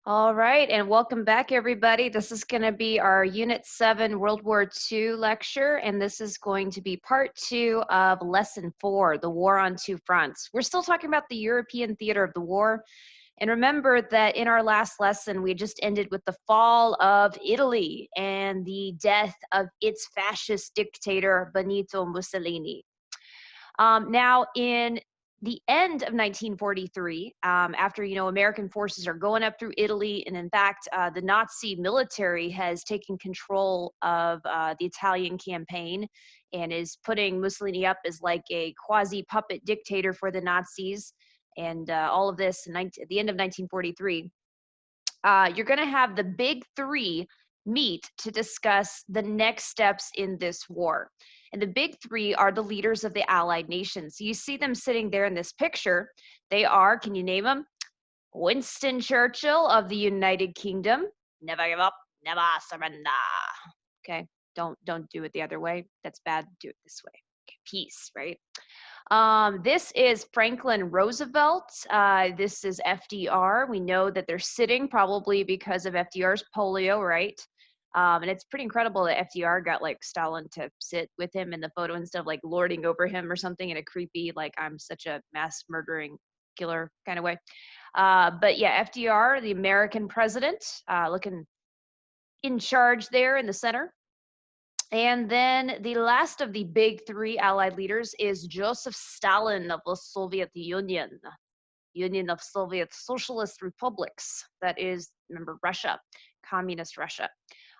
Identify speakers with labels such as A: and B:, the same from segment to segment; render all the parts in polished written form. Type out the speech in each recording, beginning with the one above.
A: All right, and welcome back, everybody. This is going to be our Unit 7 World War II lecture, and this is going to be part 2 of Lesson 4, The War on Two Fronts. We're still talking about the European theater of the war, and remember that in our last lesson, we just ended with the fall of Italy and the death of its fascist dictator, Benito Mussolini. Now, in the end of 1943, after American forces are going up through Italy, and in fact, the Nazi military has taken control of the Italian campaign and is putting Mussolini up as like a quasi puppet dictator for the Nazis, and all of this at the end of 1943. You're going to have the big three meet to discuss the next steps in this war. And the big three are the leaders of the Allied nations. You see them sitting there in this picture. They are, can you name them? Winston Churchill of the United Kingdom. Never give up, never surrender. Okay, don't do it the other way. That's bad. Do it this way. Okay, peace, right? This is Franklin Roosevelt. This is FDR. We know that they're sitting probably because of FDR's polio, right? And it's pretty incredible that FDR got like Stalin to sit with him in the photo instead of like lording over him or something in a creepy, like I'm such a mass murdering killer kind of way. But yeah, FDR, the American president, looking in charge there in the center. And then the last of the big three Allied leaders is Joseph Stalin of the Soviet Union, Union of Soviet Socialist Republics. That is, remember, Russia, communist Russia.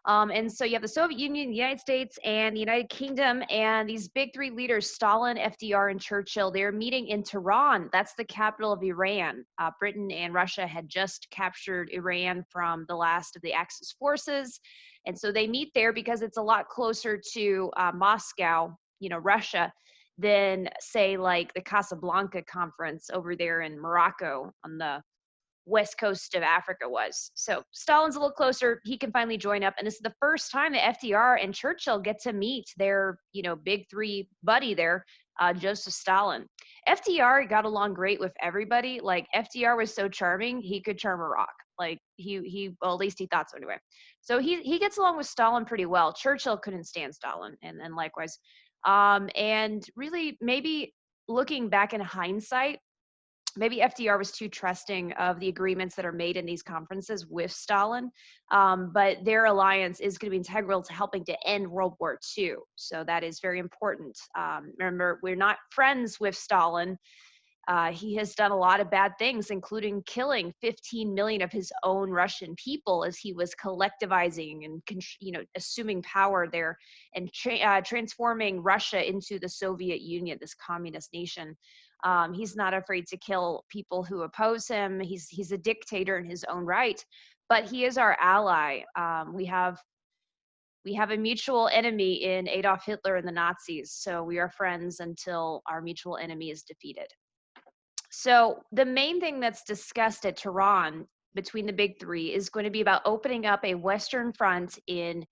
A: And so you have the Soviet Union, the United States, and the United Kingdom, and these big three leaders, Stalin, FDR, and Churchill, they're meeting in Tehran. That's the capital of Iran. Britain and Russia had just captured Iran from the last of the Axis forces. And so they meet there because it's a lot closer to Moscow, Russia, than, say, like the Casablanca conference over there in Morocco on the west coast of Africa was. So Stalin's a little closer. He can finally join up. And this is the first time that FDR and Churchill get to meet their, big three buddy there, Joseph Stalin. FDR got along great with everybody. Like FDR was so charming, he could charm a rock. Like well, at least he thought so anyway. So he gets along with Stalin pretty well. Churchill couldn't stand Stalin, and likewise. And really, maybe looking back in hindsight, maybe FDR was too trusting of the agreements that are made in these conferences with Stalin, but their alliance is going to be integral to helping to end World War II. So that is very important. Remember, we're not friends with Stalin. He has done a lot of bad things, including killing 15 million of his own Russian people as he was collectivizing and assuming power there and transforming Russia into the Soviet Union, this communist nation. He's not afraid to kill people who oppose him. He's a dictator in his own right, but he is our ally. We have a mutual enemy in Adolf Hitler and the Nazis, so we are friends until our mutual enemy is defeated. So the main thing that's discussed at Tehran between the big three is going to be about opening up a Western front in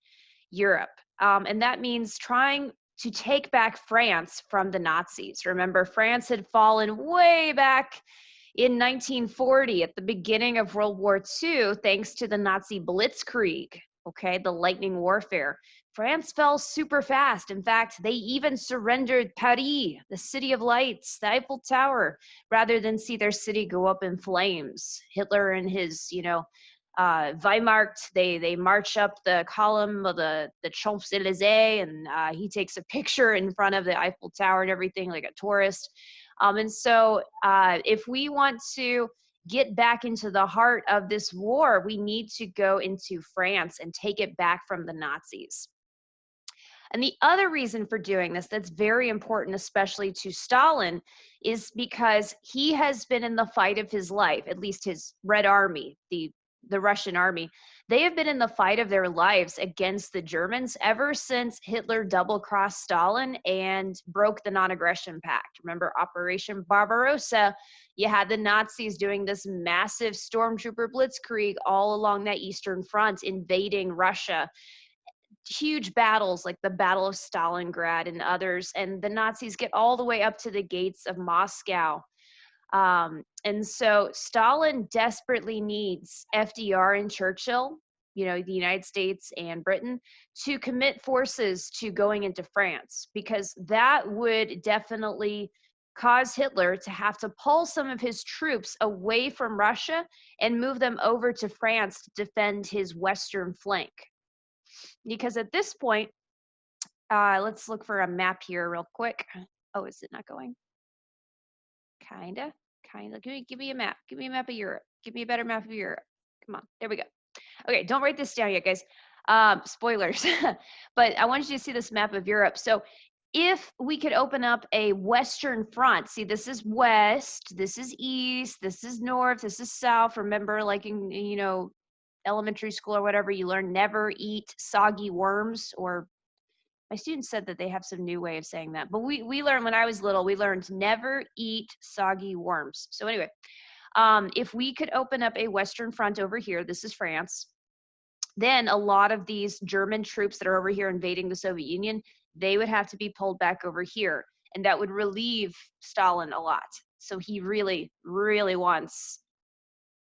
A: Europe. And that means trying to take back France from the Nazis. Remember, France had fallen way back in 1940 at the beginning of World War II, thanks to the Nazi blitzkrieg, okay, the lightning warfare. France fell super fast. In fact, they even surrendered Paris, the city of lights, the Eiffel Tower, rather than see their city go up in flames. Hitler and his, Weimar, they march up the column of the Champs-Élysées, and he takes a picture in front of the Eiffel Tower and everything like a tourist. And so if we want to get back into the heart of this war, we need to go into France and take it back from the Nazis. And the other reason for doing this that's very important, especially to Stalin, is because he has been in the fight of his life, at least his Red Army, the Russian army. They have been in the fight of their lives against the Germans ever since Hitler double-crossed Stalin and broke the non-aggression pact. Remember Operation Barbarossa? You had the Nazis doing this massive stormtrooper blitzkrieg all along that Eastern Front, invading Russia. Huge battles like the Battle of Stalingrad and others, and the Nazis get all the way up to the gates of Moscow. And so Stalin desperately needs FDR and Churchill, the United States and Britain, to commit forces to going into France, because that would definitely cause Hitler to have to pull some of his troops away from Russia and move them over to France to defend his western flank. Because at this point, let's look for a map here real quick. Oh, is it not going? Kinda. Give me a map. Give me a map of Europe. Give me a better map of Europe. Come on. There we go. Okay, don't write this down yet, guys. Spoilers. But I want you to see this map of Europe. So if we could open up a Western front, see, this is west, this is east, this is north, this is south. Remember, like in, elementary school or whatever, you learn never eat soggy worms, or my students said that they have some new way of saying that. But we learned when I was little, we learned never eat soggy worms. So anyway, if we could open up a Western front over here, this is France, then a lot of these German troops that are over here invading the Soviet Union, they would have to be pulled back over here. And that would relieve Stalin a lot. So he really, really wants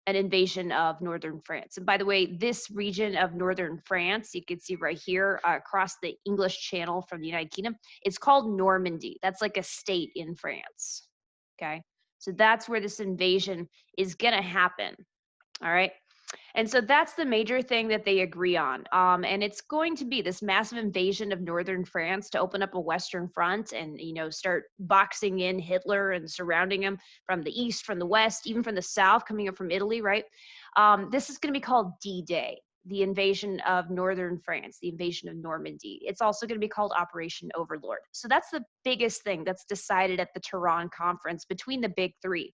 A: an invasion of northern France. And by the way, this region of northern France, you can see right here across the English Channel from the United Kingdom, it's called Normandy. That's like a state in France. Okay, so that's where this invasion is going to happen. All right. And so that's the major thing that they agree on. And it's going to be this massive invasion of northern France to open up a Western front and, start boxing in Hitler and surrounding him from the east, from the west, even from the south, coming up from Italy, right? This is going to be called D-Day, the invasion of northern France, the invasion of Normandy. It's also going to be called Operation Overlord. So that's the biggest thing that's decided at the Tehran conference between the big three.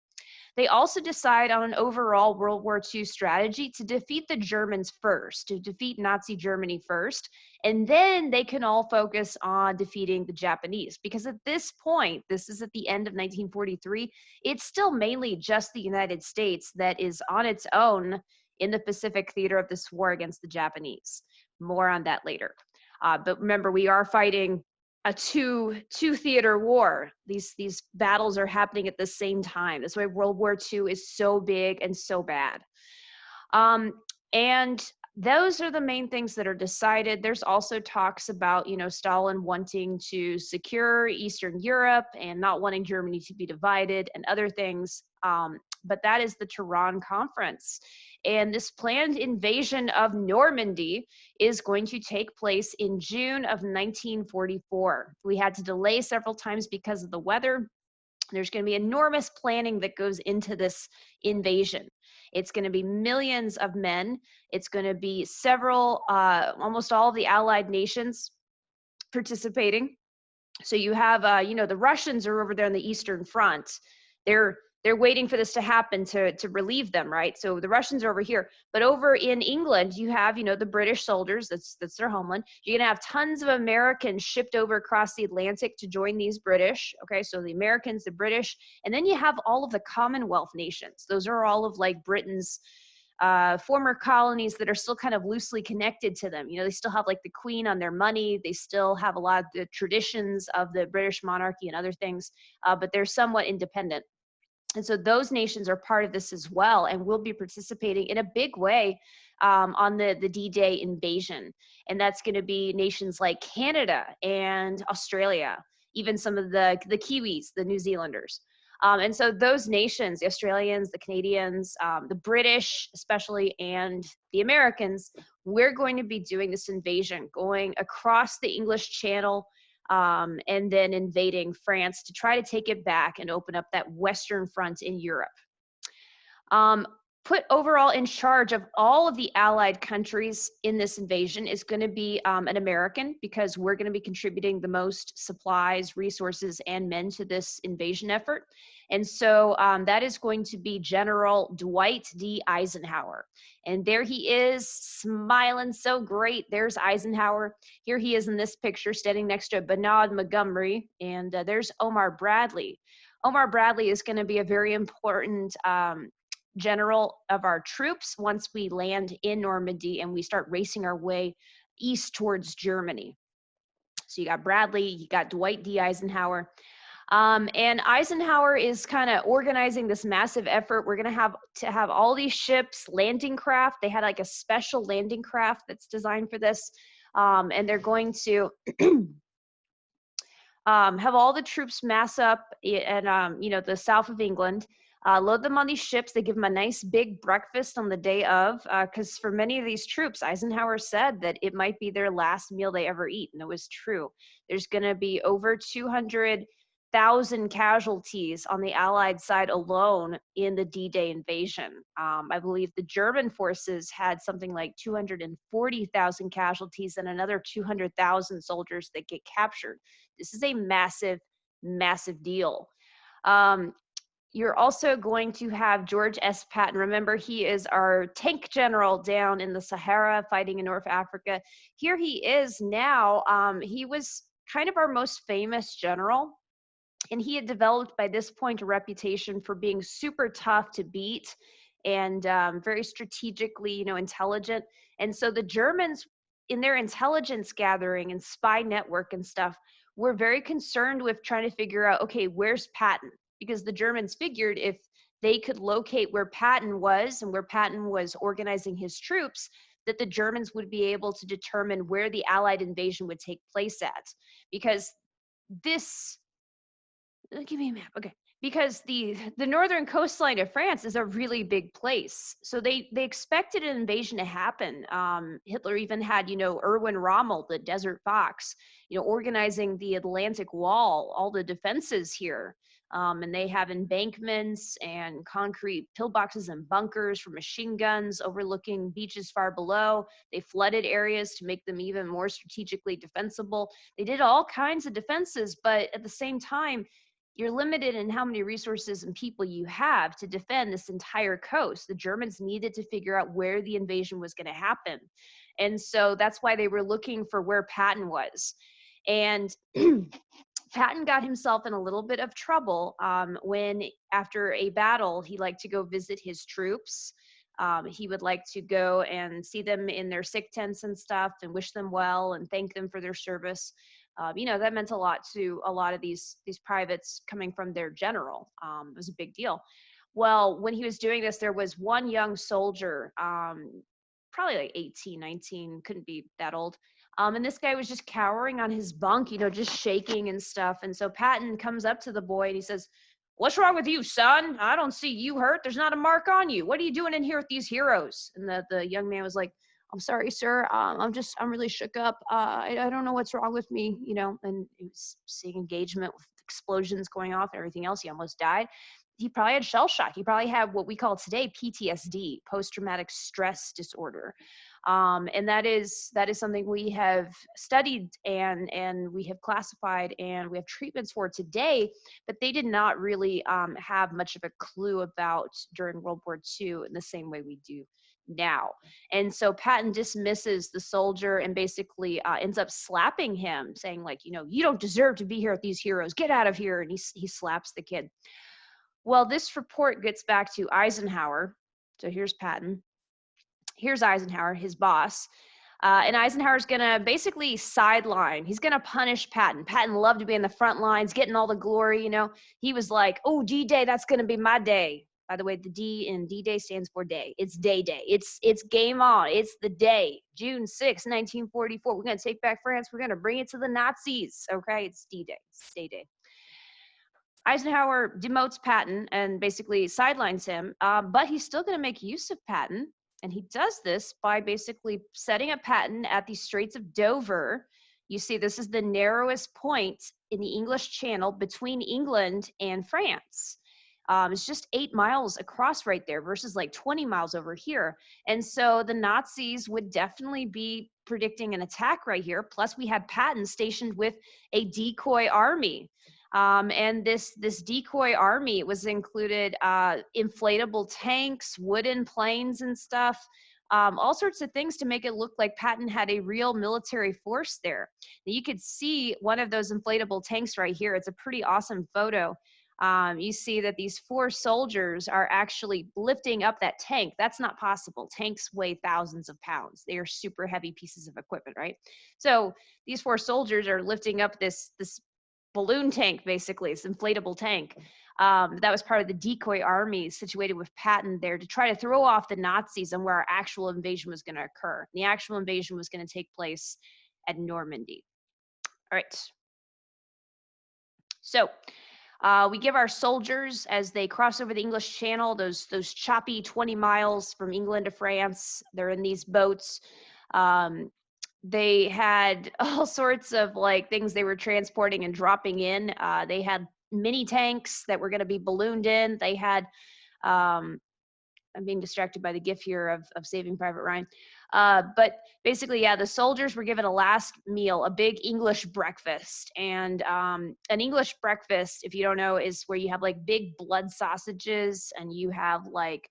A: They also decide on an overall World War II strategy to defeat the Germans first, to defeat Nazi Germany first, and then they can all focus on defeating the Japanese. Because at this point, this is at the end of 1943, it's still mainly just the United States that is on its own in the Pacific theater of this war against the Japanese. More on that later. But remember, we are fighting a two theater war. These battles are happening at the same time. That's why World War II is so big and so bad. And those are the main things that are decided. There's also talks about, Stalin wanting to secure Eastern Europe and not wanting Germany to be divided and other things. But that is the Tehran Conference. And this planned invasion of Normandy is going to take place in June of 1944. We had to delay several times because of the weather. There's going to be enormous planning that goes into this invasion. It's going to be millions of men. It's going to be several, almost all of the Allied nations participating. So you have, the Russians are over there on the Eastern Front. They're waiting for this to happen to relieve them, right? So the Russians are over here, but over in England, you have, the British soldiers. That's their homeland. You're gonna have tons of Americans shipped over across the Atlantic to join these British. Okay, so the Americans, the British, and then you have all of the Commonwealth nations. Those are all of like Britain's former colonies that are still kind of loosely connected to them. They still have like the Queen on their money. They still have a lot of the traditions of the British monarchy and other things, but they're somewhat independent. And so those nations are part of this as well, and will be participating in a big way on the D-Day invasion. And that's going to be nations like Canada and Australia, even some of the Kiwis, the New Zealanders. And so those nations, the Australians, the Canadians, the British especially, and the Americans, we're going to be doing this invasion, going across the English Channel, and then invading France to try to take it back and open up that Western front in Europe. Put overall in charge of all of the Allied countries in this invasion is going to be an American, because we're going to be contributing the most supplies, resources, and men to this invasion effort. And so that is going to be General Dwight D. Eisenhower. And there he is, smiling so great. There's Eisenhower. Here he is in this picture, standing next to Bernard Montgomery. And there's Omar Bradley. Omar Bradley is going to be a very important general of our troops once we land in Normandy and we start racing our way east towards Germany. So you got Bradley, you got Dwight D. Eisenhower. And Eisenhower is kind of organizing this massive effort. We're going to have all these ships, landing craft. They had like a special landing craft that's designed for this. And they're going to have all the troops mass up at the south of England, load them on these ships. They give them a nice big breakfast on the day of, because for many of these troops, Eisenhower said that it might be their last meal they ever eat, and it was true. There's going to be over 200,000 casualties on the Allied side alone in the D-Day invasion. I believe the German forces had something like 240,000 casualties and another 200,000 soldiers that get captured. This is a massive, massive deal. Um, you're also going to have George S. Patton. Remember, he is our tank general down in the Sahara fighting in North Africa. Here he is now. He was kind of our most famous general, and he had developed by this point a reputation for being super tough to beat and very strategically, intelligent. And so the Germans, in their intelligence gathering and spy network and stuff, were very concerned with trying to figure out, okay, where's Patton? Because the Germans figured if they could locate where Patton was and where Patton was organizing his troops, that the Germans would be able to determine where the Allied invasion would take place at. Because this give me a map. Okay. Because the northern coastline of France is a really big place, so they expected an invasion to happen. Hitler even had Erwin Rommel, the Desert Fox, organizing the Atlantic Wall, all the defenses here, and they have embankments and concrete pillboxes and bunkers for machine guns overlooking beaches far below. They flooded areas to make them even more strategically defensible. They did all kinds of defenses, but at the same time, you're limited in how many resources and people you have to defend this entire coast. The Germans needed to figure out where the invasion was going to happen. And so that's why they were looking for where Patton was. And Patton got himself in a little bit of trouble when, after a battle, he liked to go visit his troops. He would like to go and see them in their sick tents and stuff and wish them well and thank them for their service. That meant a lot to a lot of these privates coming from their general. It was a big deal. Well, when he was doing this, there was one young soldier, probably like 18, 19, couldn't be that old. And this guy was just cowering on his bunk, just shaking and stuff. And so Patton comes up to the boy and he says, "What's wrong with you, son? I don't see you hurt. There's not a mark on you. What are you doing in here with these heroes?" And the young man was like, "I'm sorry, sir. I'm really shook up. I don't know what's wrong with me, and he was seeing engagement with explosions going off and everything else. He almost died. He probably had shell shock. He probably had what we call today PTSD, post-traumatic stress disorder. And that is something we have studied and we have classified and we have treatments for today, but they did not really have much of a clue about during World War II in the same way we do now. And so Patton dismisses the soldier and basically ends up slapping him, saying like, "You don't deserve to be here with these heroes. Get out of here." And he slaps the kid. Well, this report gets back to Eisenhower. So here's Patton. Here's Eisenhower, his boss. And Eisenhower's going to basically sideline. He's going to punish Patton. Patton loved to be in the front lines, getting all the glory, He was like, "Oh, D-Day, that's going to be my day." By the way, the D in D-Day stands for day. It's day. It's game on. It's the day. June 6, 1944. We're going to take back France. We're going to bring it to the Nazis. Okay? It's D-Day. It's day. Eisenhower demotes Patton and basically sidelines him, but he's still going to make use of Patton. And he does this by basically setting up Patton at the Straits of Dover. You see, this is the narrowest point in the English Channel between England and France. It's just 8 miles across right there versus like 20 miles over here. And so the Nazis would definitely be predicting an attack right here. Plus, we had Patton stationed with a decoy army. And this decoy army was included inflatable tanks, wooden planes and stuff, all sorts of things to make it look like Patton had a real military force there. You could see one of those inflatable tanks right here. It's a pretty awesome photo. You see that these 4 soldiers are actually lifting up that tank. That's not possible. Tanks weigh thousands of pounds. They are super heavy pieces of equipment, right? So these 4 soldiers are lifting up this balloon tank, basically, it's inflatable tank. That was part of the decoy army situated with Patton there to try to throw off the Nazis and where our actual invasion was going to occur. The actual invasion was going to take place at Normandy. All right. So we give our soldiers, as they cross over the English Channel, those choppy 20 miles from England to France. They're in these boats. They had all sorts of like things they were transporting and dropping in. They had mini tanks that were going to be ballooned in. They had I'm being distracted by the gif here of Saving Private Ryan. But basically, yeah, the soldiers were given a last meal, a big English breakfast. And an English breakfast, if you don't know, is where you have like big blood sausages and you have like,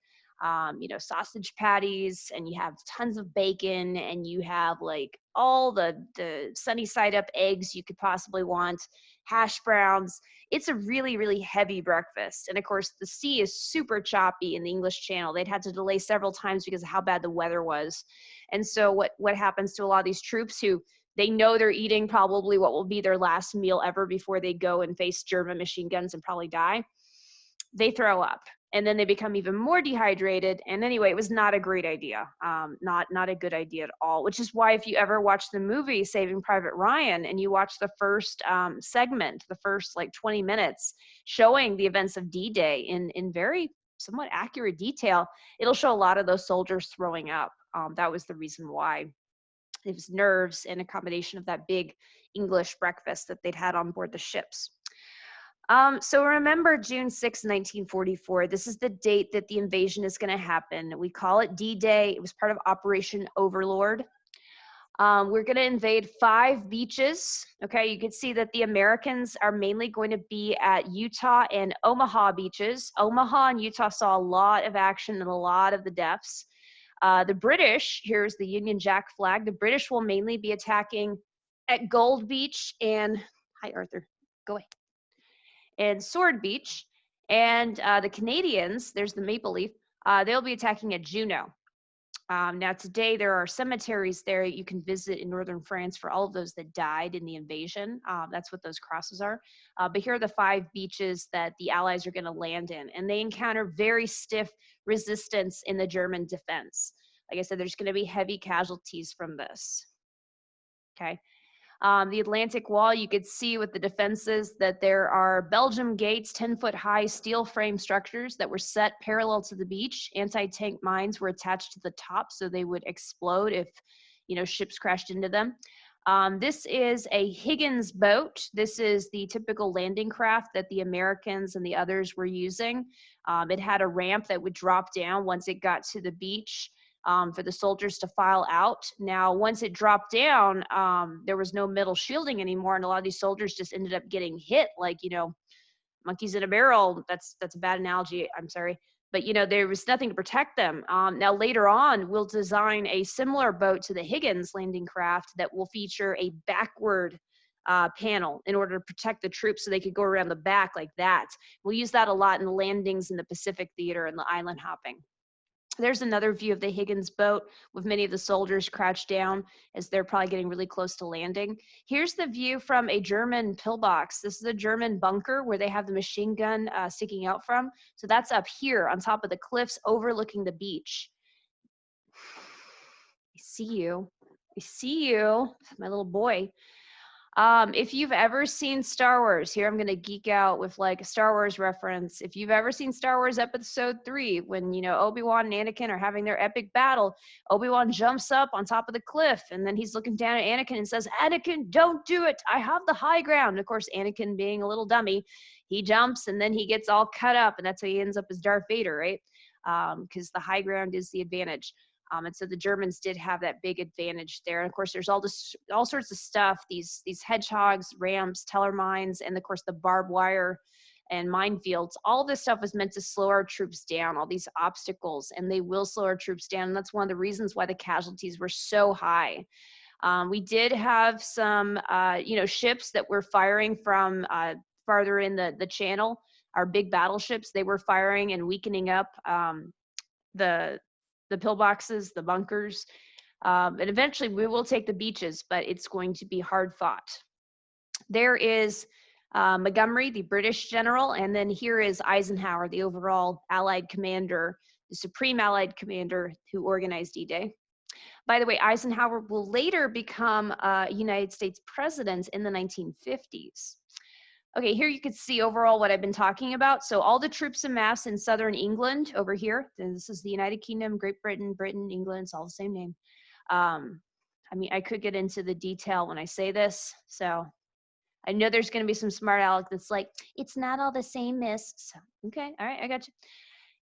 A: sausage patties and you have tons of bacon and you have like all the sunny side up eggs you could possibly want, hash browns. It's a really, really heavy breakfast. And of course, the sea is super choppy in the English Channel. They'd had to delay several times because of how bad the weather was. And so what happens to a lot of these troops who they know they're eating probably what will be their last meal ever before they go and face German machine guns and probably die, they throw up and then they become even more dehydrated. And anyway, it was not a great idea. Not a good idea at all, which is why if you ever watch the movie Saving Private Ryan and you watch the first segment, the first like 20 minutes showing the events of D-Day in very somewhat accurate detail, it'll show a lot of those soldiers throwing up. That was the reason why. It was nerves and a combination of that big English breakfast that they'd had on board the ships. So remember June 6, 1944. This is the date that the invasion is going to happen. We call it D-Day. It was part of Operation Overlord. We're going to invade 5 beaches. Okay, you can see that the Americans are mainly going to be at Utah and Omaha beaches. Omaha and Utah saw a lot of action and a lot of the deaths. The British, here's the Union Jack flag. The British will mainly be attacking at Gold Beach and, hi Arthur, go away, and Sword Beach. And the Canadians, there's the Maple Leaf, they'll be attacking at Juno. Now today there are cemeteries there you can visit in northern France for all of those that died in the invasion. That's what those crosses are. But here are the 5 beaches that the Allies are going to land in, and they encounter very stiff resistance in the German defense. Like I said, there's going to be heavy casualties from this. Okay. The Atlantic Wall, you could see with the defenses that there are Belgium gates, 10-foot high steel frame structures that were set parallel to the beach. Anti-tank mines were attached to the top so they would explode if, ships crashed into them. This is a Higgins boat. This is the typical landing craft that the Americans and the others were using. It had a ramp that would drop down once it got to the beach. For the soldiers to file out. Now, once it dropped down, there was no metal shielding anymore, and a lot of these soldiers just ended up getting hit like, monkeys in a barrel. That's a bad analogy, I'm sorry. But, there was nothing to protect them. Now, later on, we'll design a similar boat to the Higgins landing craft that will feature a backward panel in order to protect the troops so they could go around the back like that. We'll use that a lot in the landings in the Pacific Theater and the island hopping. There's another view of the Higgins boat with many of the soldiers crouched down as they're probably getting really close to landing. Here's the view from a German pillbox. This is a German bunker where they have the machine gun sticking out from. So that's up here on top of the cliffs overlooking the beach. I see you. I see you, my little boy. If you've ever seen Star Wars, here I'm going to geek out with like a Star Wars reference. If you've ever seen Star Wars Episode 3, when, Obi-Wan and Anakin are having their epic battle, Obi-Wan jumps up on top of the cliff and then he's looking down at Anakin and says, "Anakin, don't do it. I have the high ground." And of course, Anakin being a little dummy, he jumps and then he gets all cut up and that's how he ends up as Darth Vader, right? Because the high ground is the advantage. And so the Germans did have that big advantage there. And of course, there's all sorts of stuff, these hedgehogs, ramps, teller mines, and of course the barbed wire and minefields. All this stuff was meant to slow our troops down, all these obstacles, and they will slow our troops down. And that's one of the reasons why the casualties were so high. We did have some, ships that were firing from farther in the channel, our big battleships. They were firing and weakening up the pillboxes, the bunkers, and eventually we will take the beaches, but it's going to be hard fought. There is Montgomery, the British general, and then here is Eisenhower, the overall Allied commander, the supreme Allied commander who organized D-Day. By the way, Eisenhower will later become United States president in the 1950s. Okay, here you can see overall what I've been talking about. So all the troops amassed in southern England over here, and this is the United Kingdom, Great Britain, England, it's all the same name. I mean, I could get into the detail when I say this. So I know there's going to be some smart aleck that's like, it's not all the same, miss. So, okay, all right, I got you.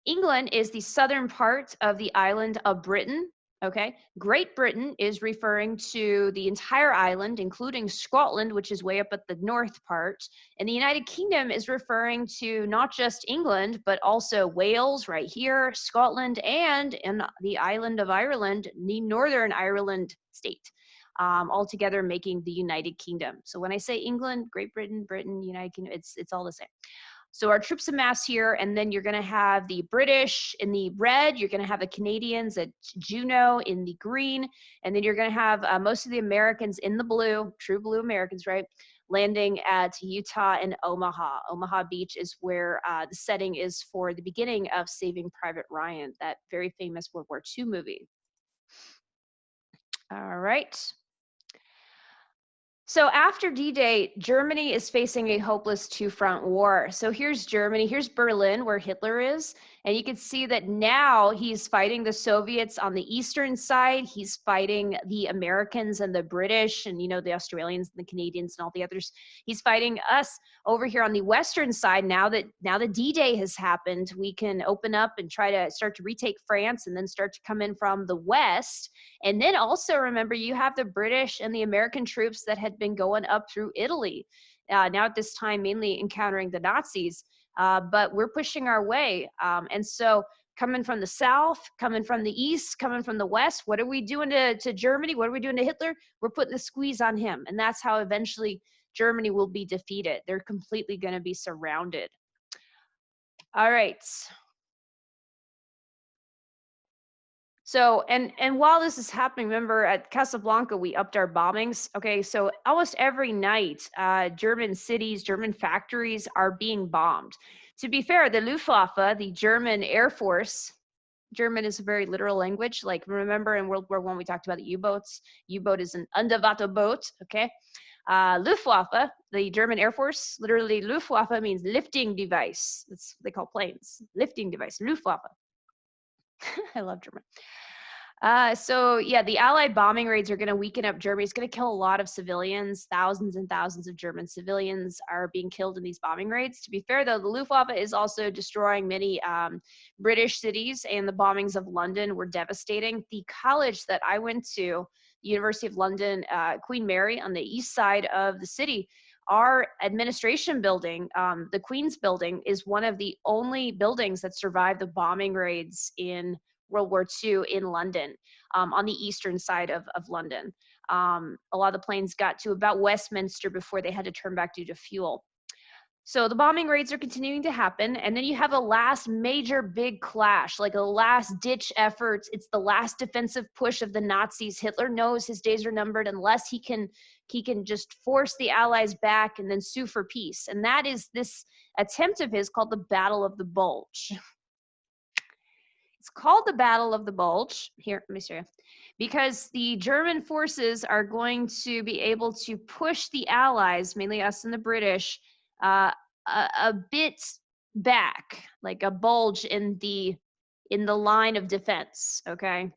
A: England is the southern part of the island of Britain. Okay, Great Britain is referring to the entire island, including Scotland, which is way up at the north part. And the United Kingdom is referring to not just England, but also Wales right here, Scotland, and in the island of Ireland, the Northern Ireland state, all together making the United Kingdom. So when I say England, Great Britain, United Kingdom, it's all the same. So our troops amass here, and then you're going to have the British in the red, you're going to have the Canadians at Juneau in the green, and then you're going to have most of the Americans in the blue, true blue Americans, right, landing at Utah and Omaha. Omaha Beach is where the setting is for the beginning of Saving Private Ryan, that very famous World War II movie. All right. So after D-Day, Germany is facing a hopeless two-front war. So here's Germany, here's Berlin, where Hitler is. And you can see that now he's fighting the Soviets on the eastern side. He's fighting the Americans and the British and, you know, the Australians and the Canadians and all the others. He's fighting us over here on the western side. Now that D-Day has happened, we can open up and try to start to retake France and then start to come in from the west. And then also remember, you have the British and the American troops that had been going up through Italy. Now at this time, mainly encountering the Nazis, but we're pushing our way. And so coming from the south, coming from the east, coming from the west, what are we doing to Germany? What are we doing to Hitler? We're putting the squeeze on him. And that's how eventually Germany will be defeated. They're completely going to be surrounded. All right. So, and while this is happening, remember at Casablanca, we upped our bombings. Okay, so almost every night, German cities, German factories are being bombed. To be fair, the Luftwaffe, the German Air Force, German is a very literal language. Like, remember in World War I, we talked about the U-boats. U-boat is an Underwasserboot, okay? Luftwaffe, the German Air Force, literally Luftwaffe means lifting device. That's what they call planes, lifting device, Luftwaffe. I love German. So yeah, the Allied bombing raids are going to weaken up Germany. It's going to kill a lot of civilians. Thousands and thousands of German civilians are being killed in these bombing raids. To be fair, though, the Luftwaffe is also destroying many British cities, and the bombings of London were devastating. The college that I went to, University of London, Queen Mary, on the east side of the city, our administration building, the Queen's Building, is one of the only buildings that survived the bombing raids in World War II in London, on the eastern side of London. A lot of the planes got to about Westminster before they had to turn back due to fuel. So the bombing raids are continuing to happen. And then you have a last major big clash, like a last ditch effort. It's the last defensive push of the Nazis. Hitler knows his days are numbered unless he can just force the Allies back and then sue for peace. And that is this attempt of his called the Battle of the Bulge. It's called the Battle of the Bulge. Here, let me show you. Because the German forces are going to be able to push the Allies, mainly us and the British, a bit back, like a bulge in the line of defense, okay,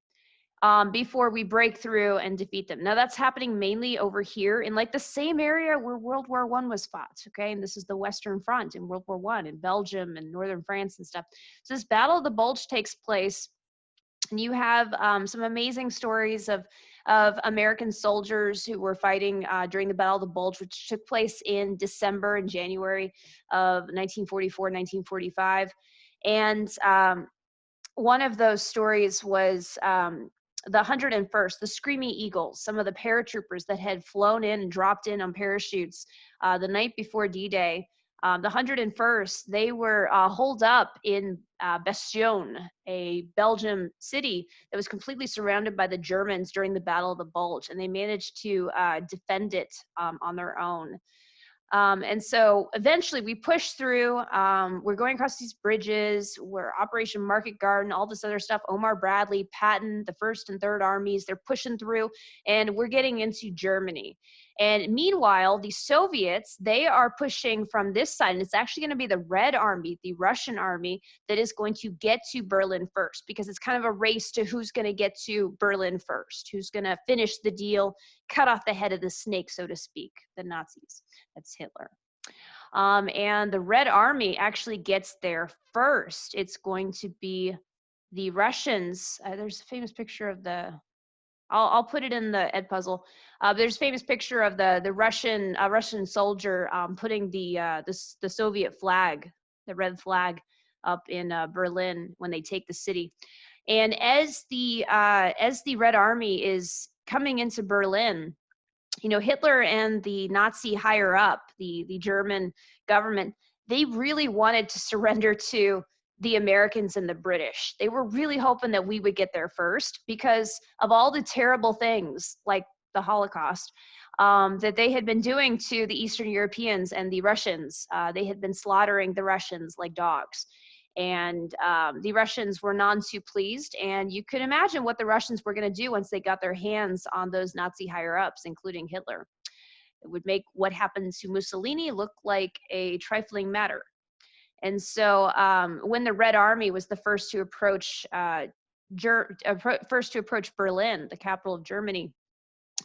A: before we break through and defeat them. Now that's happening mainly over here in like the same area where World War I was fought, okay, and this is the Western Front in World War I in Belgium and Northern France and stuff. So this Battle of the Bulge takes place, and you have some amazing stories of American soldiers who were fighting during the Battle of the Bulge, which took place in December and January of 1944, 1945. And one of those stories was the 101st, the Screaming Eagles, some of the paratroopers that had flown in and dropped in on parachutes the night before D-Day. The 101st, they were holed up in Bastion, a Belgium city that was completely surrounded by the Germans during the Battle of the Bulge, and they managed to defend it on their own. And so eventually we push through. We're going across these bridges. We're Operation Market Garden, all this other stuff. Omar Bradley, Patton, the First and Third Armies, they're pushing through, and we're getting into Germany. And meanwhile, the Soviets, they are pushing from this side, and it's actually going to be the Red Army, the Russian army, that is going to get to Berlin first, because it's kind of a race to who's going to get to Berlin first, who's going to finish the deal, cut off the head of the snake, so to speak, the Nazis. That's Hitler. And the Red Army actually gets there first. It's going to be the Russians. There's a famous picture of the, I'll put it in the Edpuzzle. There's a famous picture of the Russian soldier putting the Soviet flag, the red flag, up in Berlin when they take the city. And as the Red Army is coming into Berlin, you know, Hitler and the Nazi higher up, the German government, they really wanted to surrender to the Americans and the British. They were really hoping that we would get there first because of all the terrible things like the Holocaust that they had been doing to the Eastern Europeans and the Russians. They had been slaughtering the Russians like dogs. And the Russians were none too pleased. And you could imagine what the Russians were going to do once they got their hands on those Nazi higher-ups, including Hitler. It would make what happened to Mussolini look like a trifling matter. And so when the Red Army was the first to approach Berlin, the capital of Germany,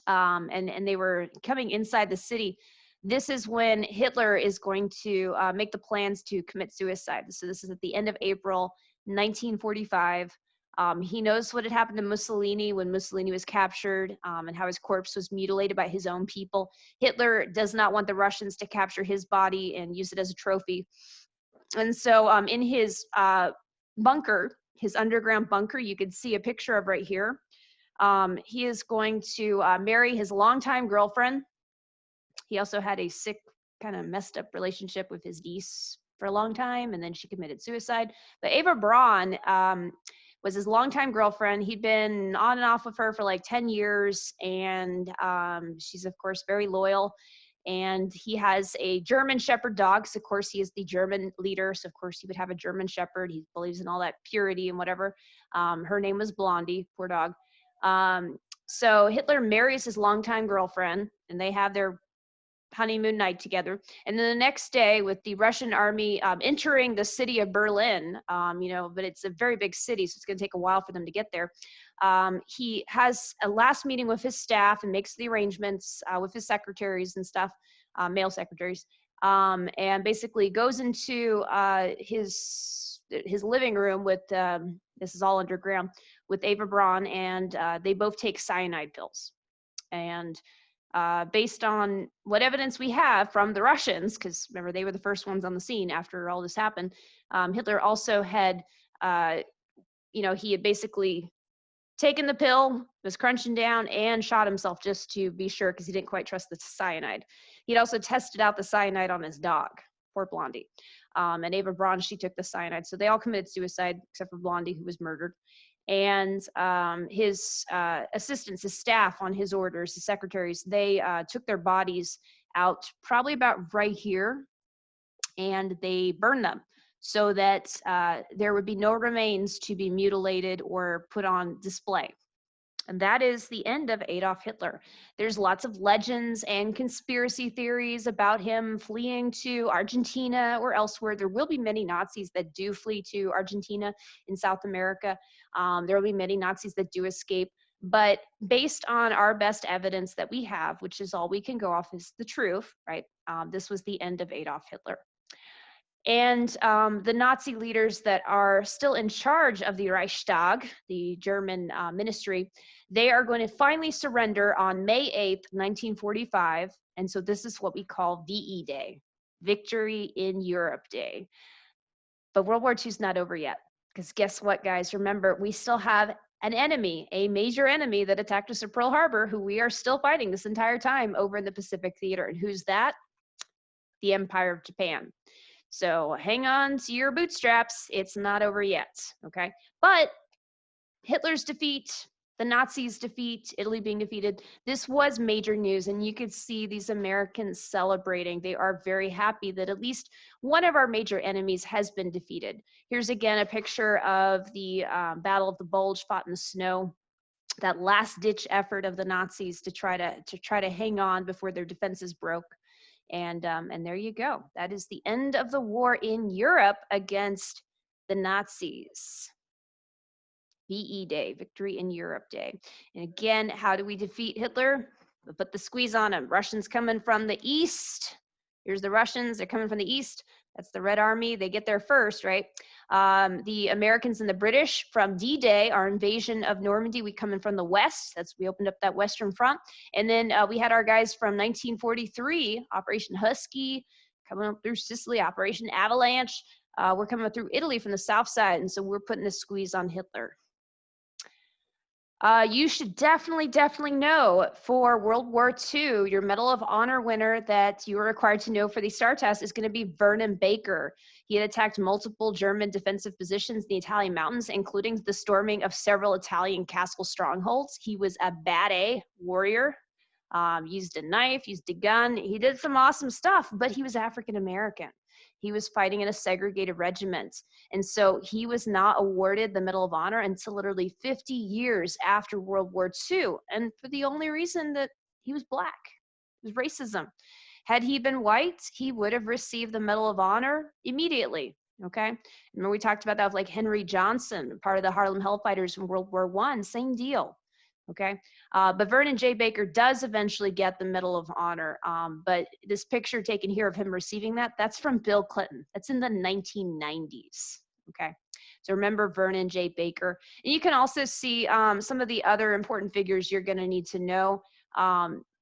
A: and they were coming inside the city, this is when Hitler is going to make the plans to commit suicide. So this is at the end of April 1945. He knows what had happened to Mussolini when Mussolini was captured, and how his corpse was mutilated by his own people. Hitler does not want the Russians to capture his body and use it as a trophy. And so in his bunker, his underground bunker, you could see a picture of right here. He is going to marry his longtime girlfriend. He also had a sick, kind of messed up relationship with his niece for a long time, and then she committed suicide. But Eva Braun was his longtime girlfriend. He'd been on and off with her for like 10 years, and she's, of course, very loyal. And he has a German Shepherd dog. So, of course, he is the German leader. So, of course, he would have a German Shepherd. He believes in all that purity and whatever. Her name was Blondie, poor dog. So Hitler marries his longtime girlfriend, and they have their honeymoon night together. And then the next day, with the Russian army entering the city of Berlin, you know, but it's a very big city, so it's going to take a while for them to get there. He has a last meeting with his staff and makes the arrangements with his secretaries and stuff, male secretaries, and basically goes into his living room with, this is all underground, with Eva Braun, and they both take cyanide pills. And based on what evidence we have from the Russians, because remember, they were the first ones on the scene after all this happened, Hitler also had, you know, he had basically taken the pill, was crunching down, and shot himself just to be sure, because he didn't quite trust the cyanide. He'd also tested out the cyanide on his dog, poor Blondie. And Eva Braun, she took the cyanide. So they all committed suicide, except for Blondie, who was murdered. And his assistants, his staff on his orders, his secretaries, they took their bodies out probably about right here, and they burned them so that there would be no remains to be mutilated or put on display. And that is the end of Adolf Hitler. There's lots of legends and conspiracy theories about him fleeing to Argentina or elsewhere. There will be many Nazis that do flee to Argentina in South America. There will be many Nazis that do escape. But based on our best evidence that we have, which is all we can go off is the truth, right? This was the end of Adolf Hitler. And the Nazi leaders that are still in charge of the Reichstag, the German ministry, they are going to finally surrender on May 8th, 1945. And so this is what we call VE Day, Victory in Europe Day. But World War II is not over yet, because guess what, guys? Remember, we still have an enemy, a major enemy that attacked us at Pearl Harbor, who we are still fighting this entire time over in the Pacific Theater. And who's that? The Empire of Japan. So hang on to your bootstraps. It's not over yet, okay? But Hitler's defeat the Nazis defeat, Italy being defeated, this was major news. And you could see these Americans celebrating. They are very happy that at least one of our major enemies has been defeated. Here's again a picture of the Battle of the Bulge fought in the snow. That last ditch effort of the Nazis to try to hang on before their defenses broke. And there you go. That is the end of the war in Europe against the Nazis. VE Day, Victory in Europe Day. And again, how do we defeat Hitler? We put the squeeze on him. Russians coming from the east. Here's the Russians. They're coming from the east. That's the Red Army. They get there first, right? The Americans and the British from D-Day, our invasion of Normandy, we come in from the west. We opened up that Western Front. And then we had our guys from 1943, Operation Husky, coming up through Sicily, Operation Avalanche. We're coming through Italy from the south side. And so we're putting the squeeze on Hitler. You should definitely know for World War II, your Medal of Honor winner that you are required to know for the STAR test is going to be Vernon Baker. He had attacked multiple German defensive positions in the Italian mountains, including the storming of several Italian castle strongholds. He was a bad A warrior, used a knife, used a gun. He did some awesome stuff, but he was African American. He was fighting in a segregated regiment. And so he was not awarded the Medal of Honor until literally 50 years after World War II. And for the only reason that he was Black. It was racism. Had he been white, he would have received the Medal of Honor immediately. Okay. Remember we talked about that with like Henry Johnson, part of the Harlem Hellfighters in World War I, same deal. Okay. But Vernon J. Baker does eventually get the Medal of Honor. But this picture taken here of him receiving that, that's from Bill Clinton. That's in the 1990s. Okay. So remember Vernon J. Baker. And you can also see some of the other important figures you're going to need to know.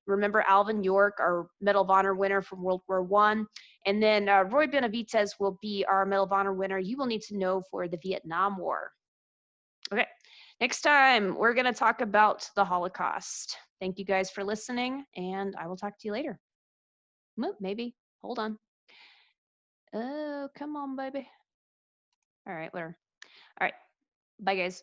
A: Remember Alvin York, our Medal of Honor winner from World War I. And then Roy Benavidez will be our Medal of Honor winner. You will need to know for the Vietnam War. Okay. Next time, we're going to talk about the Holocaust. Thank you guys for listening, and I will talk to you later. Maybe. Hold on. Oh, come on, baby. All right, whatever. All right. Bye, guys.